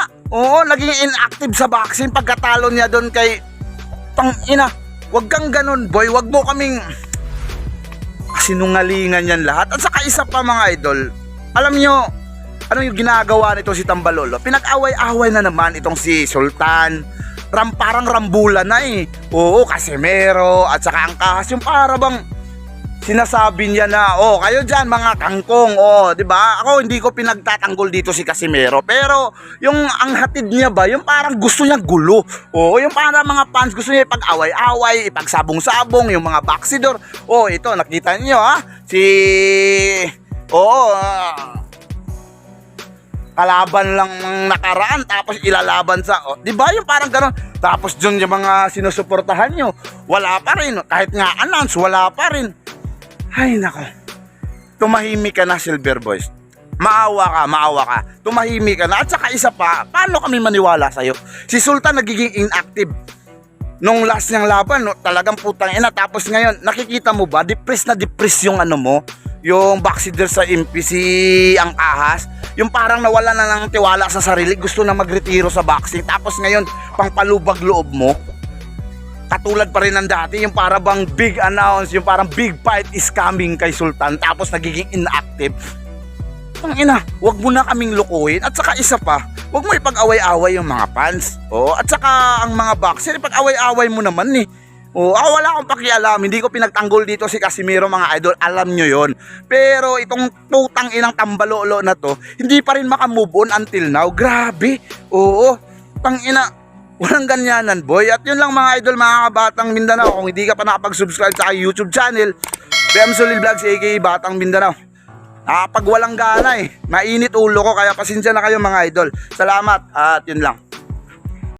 nga. Oo, naging inactive sa boxing pagkatalo niya doon kay tangina. Wag kang ganun, boy. Wag mo kaming sinungalingan yan lahat. At saka isa pa mga idol, alam nyo, ano yung ginagawa nito si Tambalolo? Pinag-away-away na naman itong si Sultan. Parang rambulan na eh. Oo, Casimero at saka Angkas. Yung para bang sinasabi niya na, oh, kayo dyan mga kangkong, oh, di ba? Ako hindi ko pinagtatanggol dito si Casimero, pero yung ang hatid niya ba, yung parang gusto niya gulo. Oh, yung parang mga fans gusto niya ipag-away-away, ipagsabong-sabong, yung mga baksidor. Oh, ito nakita niyo ha, si kalaban lang ng nakaraan tapos ilalaban sa, oh, di ba yung parang gano'n? Tapos dyan yung mga sinusuportahan nyo, wala pa rin, kahit nga announce, wala pa rin. Ay nako, tumahimik ka na Silver Boys, maawa ka, tumahimik ka na. At saka isa pa, paano kami maniwala sa'yo? Si Sultan nagiging inactive nung last niyang laban, no? Talagang putang ina. Tapos ngayon, nakikita mo ba, depressed yung ano mo, yung backseater sa MPC ang ahas, yung parang nawala na ng tiwala sa sarili, gusto na magretiro sa boxing. Tapos ngayon, pangpalubag loob mo, katulad pa rin ng dati, yung parang bang big announce, yung parang big fight is coming kay Sultan, tapos nagiging inactive. Ang ina, wag mo na kaming lukuhin. At saka isa pa, wag mo ipag-away-away yung mga fans. Oh, at saka ang mga boxer, ipag-away-away mo naman eh. Oh, ako wala akong pakialam, hindi ko pinagtanggol dito si Casimero mga idol, alam nyo yon. Pero itong putang inang Tambalolo na to, hindi pa rin makamove on until now. Grabe, oo, tang ina, walang ganyanan boy. At yun lang mga idol, mga kabatang Mindanao. Kung hindi ka pa nakapag-subscribe sa aking YouTube channel, BM Solil Vlogs aka Batang Mindanao, nakapag walang gana eh, mainit ulo ko, kaya pasensya na kayo mga idol. Salamat at yun lang.